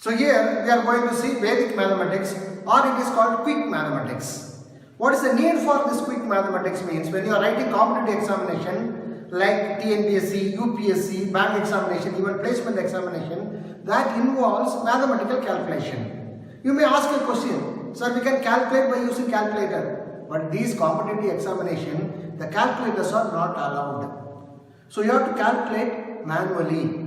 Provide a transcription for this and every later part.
So here we are going to see Vedic mathematics, or it is called quick mathematics. What is the need for this quick mathematics means when you are writing competitive examination like TNPSC, UPSC, bank examination, even placement examination, that involves mathematical calculation. You may ask a question, sir, we can calculate by using calculator, but these competitive examination, the calculators are not allowed. So you have to calculate manually.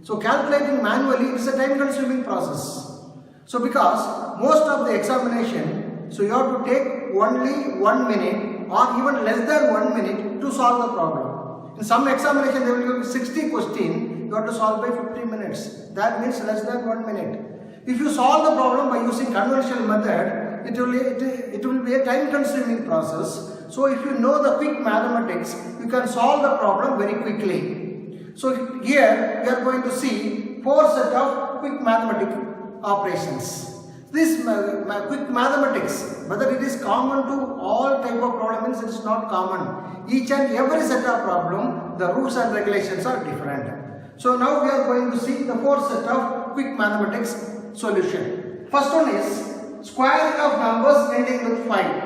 So calculating manually is a time consuming process. So because most of the examination, so you have to take only 1 minute or even less than 1 minute to solve the problem. In some examination there will be 60 questions, you have to solve by 50 minutes. That means less than 1 minute. If you solve the problem by using conventional method, it will be a time consuming process. So if you know the quick mathematics, you can solve the problem very quickly. So here we are going to see 4 set of quick mathematical operations. This quick mathematics, whether it is common to all type of problems, it is not common. Each and every set of problem, the rules and regulations are different. So now we are going to see the 4 set of quick mathematics solution. First one is squaring of numbers ending with 5.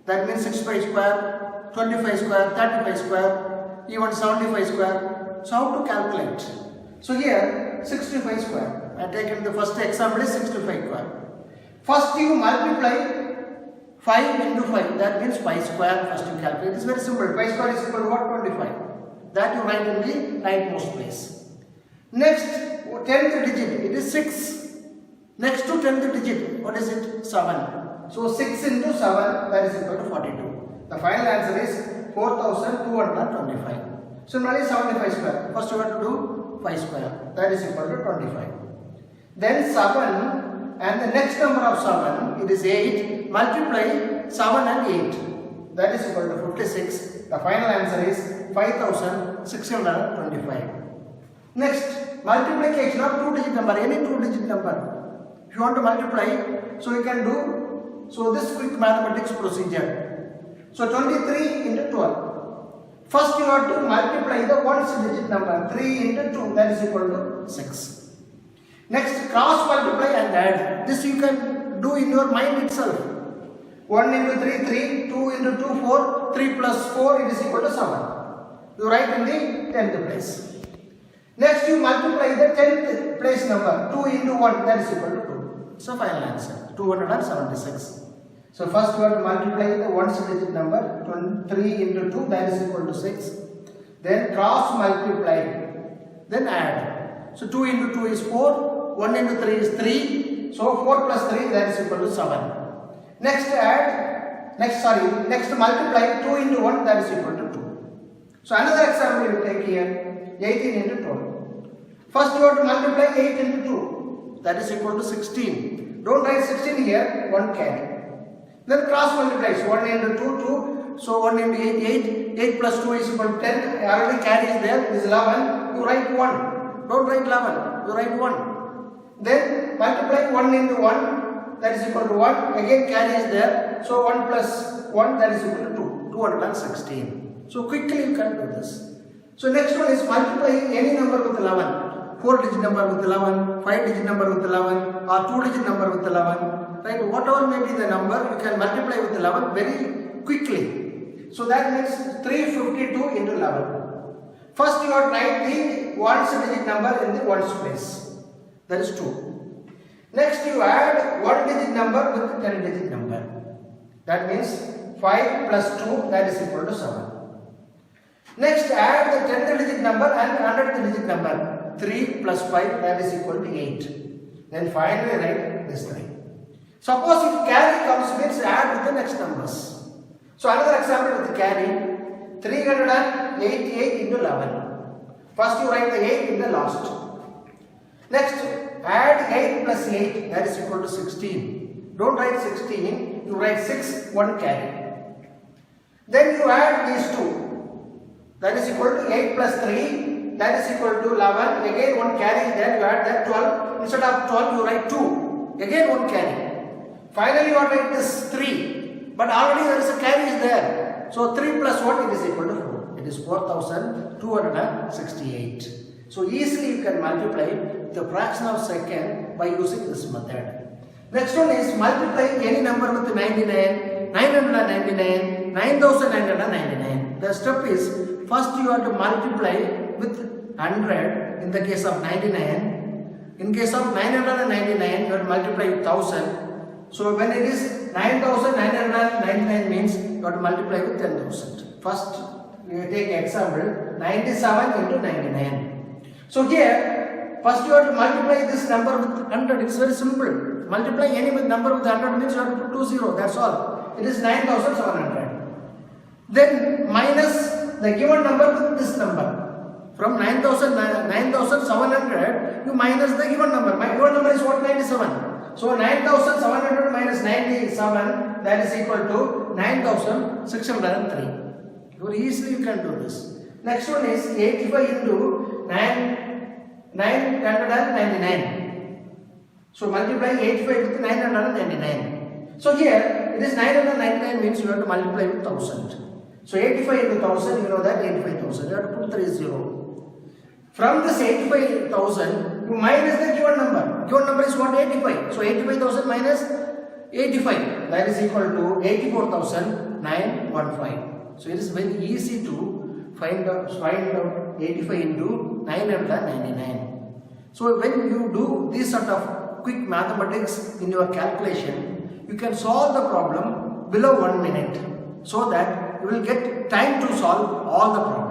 That means 65 square, 25 square, 35 square, even 75 square. So how to calculate? So here 65 square. I have taken the first example is 65 square. First you multiply 5 into 5. That means pi square. First you calculate. It is very simple. Pi square is equal to what? 25. That you write in the rightmost place. Next 10th digit. It is 6. Next to 10th digit. What is it? 7. So 6 into 7. That is equal to 42. The final answer is 4225. Similarly 75 square. First you have to do 5 square. That is equal to 25. Then 7 and the next number of 7, it is 8. Multiply 7 and 8. That is equal to 56. The final answer is 5625. Next, multiplication of 2-digit number, any 2-digit number. If you want to multiply, so you can do this quick mathematics procedure. So 23 into 12. First you have to multiply the 1-digit number. 3 into 2, that is equal to 6. Next, cross multiply and add. This you can do in your mind itself. 1 into 3, 3, 2 into 2, 4, 3 plus 4, it is equal to 7. You write in the 10th place. Next you multiply the 10th place number. 2 into 1, that is equal to 2. So final answer, 276. So first you have to multiply the 1-digit number, 3 into 2, that is equal to 6. Then cross multiply, then add. So 2 into 2 is 4, 1 into 3 is 3, so 4 plus 3, that is equal to 7. Next multiply 2 into 1, that is equal to 2. So another example you take here, 18 into 12. First you have to multiply 8 into 2, that is equal to 16. Don't write 16 here, 1 carry. Then cross multiply, so 1 into 2, 2, so 1 into 8, 8 plus 2 is equal to 10, already carry is there, it is 11, you write 1, don't write 11, you write 1. Then multiply 1 into 1, that is equal to 1, again carry is there, so 1 plus 1, that is equal to 2, 216. So quickly you can do this. So next one is multiply any number with 11, 4-digit number with 11, 5-digit number with 11, or 2-digit number with 11. Right, whatever may be the number, you can multiply with 11 very quickly. So that means 352 into 11. First you have to write the 1-digit number in the 1's place. That is 2. Next you add 1-digit number with 10-digit number. That means 5 plus 2, that is equal to 7. Next add the 10th-digit number and 100th-digit number. 3 plus 5, that is equal to 8. Then finally write this 3. Suppose if carry comes, means add with the next numbers. So another example with the carry, 388 into 11. First you write the 8 in the last. Next, add 8 plus 8, that is equal to 16. Don't write 16, you write 6, 1 carry. Then you add these two, that is equal to 8 plus 3, that is equal to 11. Again 1 carry is there, you add that 12. Instead of 12, you write 2. Again 1 carry. Finally, you have to write this 3, but already there is a carry is there. So 3 plus 1, it is equal to 4. It is 4268. So easily you can multiply the fraction of second by using this method. Next one is multiply any number with 99, 999, 9999. The step is first you have to multiply with 100 in the case of 99. In case of 999 you have to multiply with 1000. So when it is 9999 means you have to multiply with 10,000. First we take example 97 into 99. So here first you have to multiply this number with 100. It's very simple. Multiply any number with 100 means you have to put 2 0. That's all. It is 9700. Then minus the given number with this number. From 9700 you minus the given number. My given number is what? 97. So 9700 minus 97, that is equal to 9603. Very easily you can do this. Next one is 85 into 999. So multiply 85 with 999. So here it is 999 means you have to multiply with 1000. So 85 into 1000, you know that 85,000. You have to put 30. From this 85,000, you minus the given number. Given number is what? 85. So 85,000 minus 85, that is equal to 84,915. So it is very easy to find out 85 into 999. So when you do this sort of quick mathematics in your calculation, you can solve the problem below 1 minute, so that you will get time to solve all the problems.